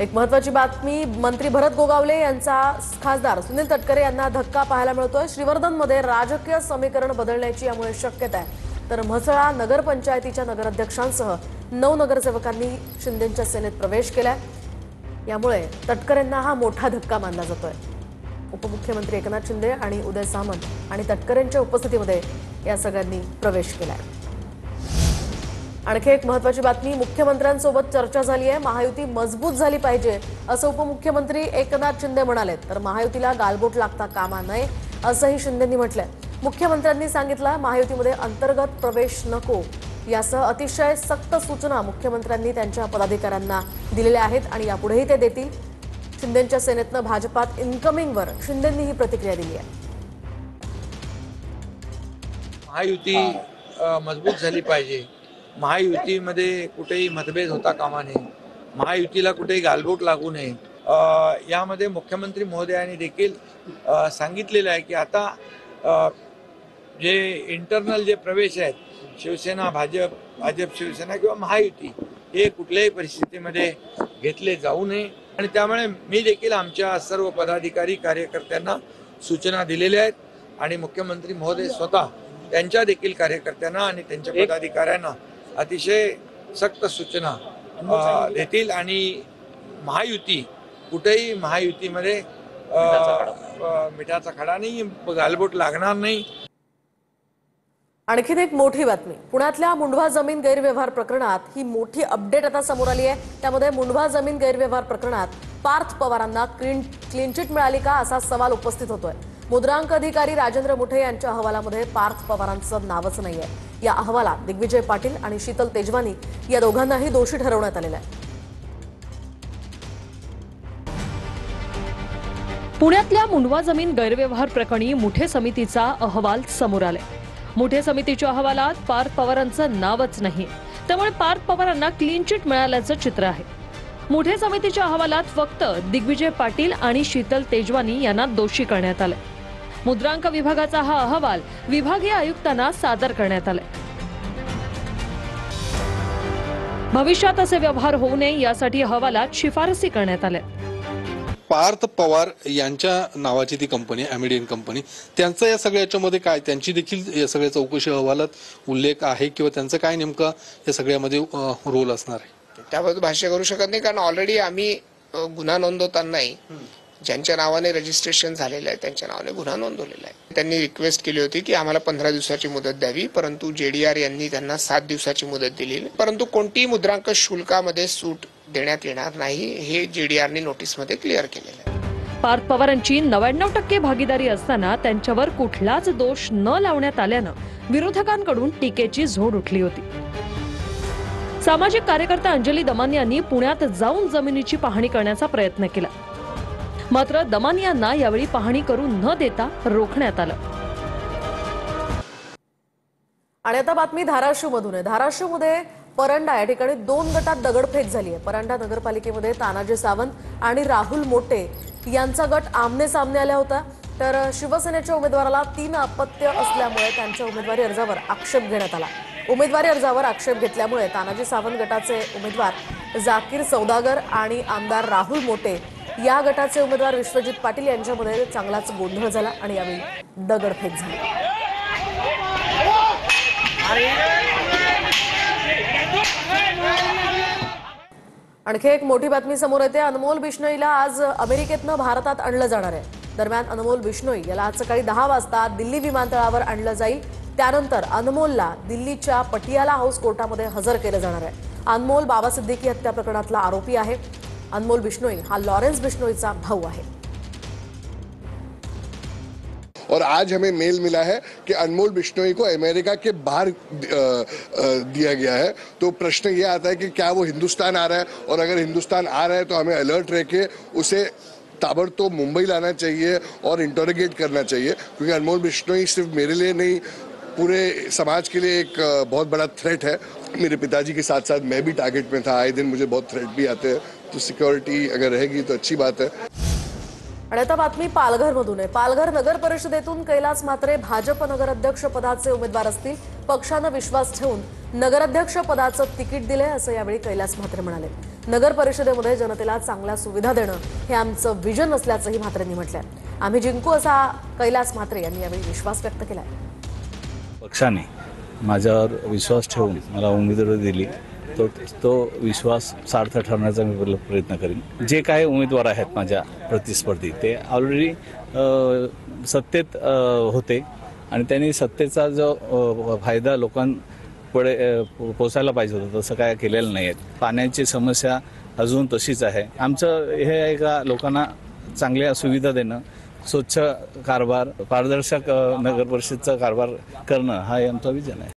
एक महत्त्वाची बातमी, मंत्री भरत गोगावले यांचा खासदार सुनील तटकरे यांना धक्का पाहायला मिळतोय। श्रीवर्धनमध्ये राजकीय समीकरण बदलण्याची यामुळे शक्यता आहे। तर म्हसळा नगरपंचायतीच्या नगराध्यक्षांसह 9 नगरसेवकांनी शिंदेंच्या सेनेत प्रवेश केलाय। यामुळे तटकरेंना हा मोठा धक्का मानला जातोय। उपमुख्यमंत्री एकनाथ शिंदे आणि उदय सामंत आणि तटकरेंच्या उपस्थितीमध्ये या सगळ्यांनी प्रवेश केलाय। आणखी एक महत्त्वाची बातमी, मुख्यमंत्र्यांसोबत चर्चा झाली आहे। महायुती मजबूत झाली पाहिजे असं उपमुख्यमंत्री एकनाथ शिंदे म्हणाले। तर महायुतीला गालबोट लागता कामा नये असंही शिंदेंनी म्हटलंय। मुख्यमंत्र्यांनी सांगितलं महायुतीमध्ये अंतर्गत प्रवेश नको, यासह अतिशय सक्त सूचना मुख्यमंत्र्यांनी त्यांच्या पदाधिकाऱ्यांना दिलेल्या आहेत आणि यापुढेही ते देतील। शिंदेंच्या सेनेतनं भाजपात इन्कमिंगवर शिंदेंनी ही प्रतिक्रिया दिली आहे। महायुती मजबूत झाली पाहिजे। महायुतीमध्ये कुठेही मतभेद होता कामा नये, महायुतीला कुठेही गालबोट लागू नये। यामध्ये मुख्यमंत्री महोदयांनी देखील सांगितलेलं आहे की आता जे इंटरनल जे प्रवेश आहेत, शिवसेना भाजप, भाजप शिवसेना किंवा महायुती, हे कुठल्याही परिस्थितीमध्ये घेतले जाऊ नये। आणि त्यामुळे मी देखील आमच्या सर्व पदाधिकारी कार्यकर्त्यांना सूचना दिलेल्या आहेत आणि मुख्यमंत्री महोदय स्वतः त्यांच्या देखील कार्यकर्त्यांना आणि त्यांच्या पदाधिकाऱ्यांना अतिशय सक्त सूचना देतील आणि महायुती कुठेही महायुतीमध्ये मिठाचा खडा नाही, गालबोट लागणार नाही। आणखीन एक मोठी बातमी, पुण्यातल्या मुंढवा जमीन गैरव्यवहार प्रकरणात ही मोठी अपडेट आता समोर आली आहे। त्यामध्ये मुंढवा जमीन गैरव्यवहार प्रकरणात पार्थ पवारांना क्लीन चिट मिळाली का असा सवाल उपस्थित होतोय। मुद्रांक अधिकारी राजेंद्र मुठे यांच्या अहवालामध्ये पार्थ पवारांचं नावच नाहीये। या अहवालात दिग्विजय पाटील आणि शीतल तेजवानी या दोघांनाही दोषी ठरवण्यात आलेलं आहे। पुण्यातल्या मुंढवा जमीन गैरव्यवहार प्रकरणी मुठे समितीचा अहवाल समोर आलाय। मुठे समितीच्या अहवालात पार्थ पवारांचं नावच नाही, त्यामुळे पार्थ पवारांना क्लीन चिट मिळाल्याचं चित्र आहे। मुठे समितीच्या अहवालात फक्त दिग्विजय पाटील आणि शीतल तेजवानी यांना दोषी करण्यात आले। मुद्रांक विभागाचा हा अहवाल विभागीय आयुक्तांना सादर करण्यात आलाय। भविष्यात असे व्यवहार होऊ नये यासाठी अहवालात शिफारसी करण्यात आल्या। पार्थ पवार यांच्या नावाची ती कंपनी ॲमिडियन कंपनी, त्यांचं या सगळ्याच्यामध्ये काय, त्यांची देखील या सगळ्या चौकशी अहवालात उल्लेख आहे किंवा त्यांचं काय नेमका या सगळ्यामध्ये रोल असणार आहे त्याबद्दल भाष्य करू शकत नाही, कारण ऑलरेडी आम्ही गुन्हा नोंदवतानाही ज्यांच्या नावाने रजिस्ट्रेशन झालेलं आहे त्यांच्या नावाने गुन्हा नोंदवलेला आहे। त्यांनी रिक्वेस्ट केली होती की आम्हाला 15 दिवसाची मुदत द्यावी, परंतु JDR यांनी त्यांना 7 दिवसाची मुदत दिली। परंतु कोणतीही मुद्रांक शुल्कामध्ये सूट देण्यात येणार नाही, हे JDRनी नोटीसमध्ये क्लिअर केलेलं आहे। पार्थ पवारांची 99% भागीदारी असताना त्यांच्यावर कुठलाच दोष न लावण्यात आल्यानं विरोधकांकडून टीकेची झोड उठली होती। सामाजिक कार्यकर्ता अंजली दमानी यांनी पुण्यात जाऊन जमिनीची पाहणी करण्याचा प्रयत्न केला, मात्र दमानी यांना यावेळी पाहणी करू न देता रोखण्यात आलं। आणि आता बातमी धाराशिवमधून आहे। धाराशिवमध्ये परंडा या ठिकाणी 2 गटात दगडफेक झाली आहे। परंडा नगरपालिकेमध्ये तानाजी सावंत आणि राहुल मोटे यांचा गट आमने सामने आला होता। तर शिवसेनेच्या उमेदवाराला 3 अपत्य असल्यामुळे त्यांच्या उमेदवारी अर्जावर आक्षेप घेण्यात आला। उमेदवारी अर्जावर आक्षेप घेतल्यामुळे तानाजी सावंत गटाचे उमेदवार जाकीर सौदागर आणि आमदार राहुल मोटे या गटाचे उमेदवार विश्वजित पाटील यांच्यामध्ये चांगलाच गोंधळ झाला आणि यावेळी दगडफेक झाली। आणखी एक मोठी बातमी समोर येते। अनमोल बिश्नोईला आज अमेरिकेतनं भारतात आणलं जाणार आहे। दरम्यान अनमोल बिश्नोई याला आज सकाळी 10 वाजता दिल्ली विमानतळावर आणलं जाईल। त्यानंतर अनमोलला दिल्लीच्या पटियाला हाऊस कोर्टामध्ये हजर केलं जाणार आहे। अनमोल बाबा सिद्दीकी हत्या प्रकरणातला आरोपी आहे। अनमोल बिश्नोई हा लॉरेंस बिश्नोईचा भाऊ है। और आज हमें मेल मिला है कि अनमोल बिश्नोई को अमेरिका के बाहर दिया गया है। तो प्रश्न ये आता है कि क्या वो हिंदुस्तान आ रहा है, और अगर हिंदुस्तान आ रहा है तो हमें अलर्ट रह के उसे ताबड़तोड़ मुंबई लाना चाहिए और इंटरोगेट करना चाहिए, क्योंकि अनमोल बिश्नोई सिर्फ मेरे लिए नहीं पूरे समाज के लिए एक बहुत बड़ा थ्रेट है। मेरे पिताजी के साथ साथ मैं भी टारगेट में था, आए दिन मुझे बहुत थ्रेट भी आते हैं, तो सिक्योरिटी अगर रहेगी तो अच्छी बात है। आणि आता बातमी पालघरमधून आहे। पालघर नगर परिषदेतून कैलास म्हात्रे भाजप नगराध्यक्ष पदाचे उमेदवार असतील। पक्षाने विश्वास ठेवून नगराध्यक्ष पदाचं तिकीट दिले असं यावेळी कैलास म्हात्रे म्हणाले। नगर परिषदेमध्ये जनतेला चांगल्या सुविधा देणं हे आमचं विजन असल्याचंही म्हात्रेंनी म्हटलंय. आम्ही जिंकू असा कैलास म्हात्रे यांनी यावेळी विश्वास व्यक्त केलाय. पक्षाने माझ्यावर विश्वास ठेवून मला उमेदवारी दिली, तो विश्वास सार्थ ठरण्याचा मी प्रयत्न करीन. जे काही उमेदवार आहेत माझ्या प्रतिस्पर्धी ते ऑलरेडी सत्तेत होते आणि त्यांनी सत्तेचा जो फायदा लोकांपुढे पोचायला पाहिजे होता तसं काय केलेलं नाही आहे. पाण्याची समस्या अजून तशीच आहे. आमचं हे आहे का लोकांना चांगल्या सुविधा देणं, स्वच्छ कारभार, पारदर्शक नगर परिषदचा कारभार करणं हा आमचा विजन आहे.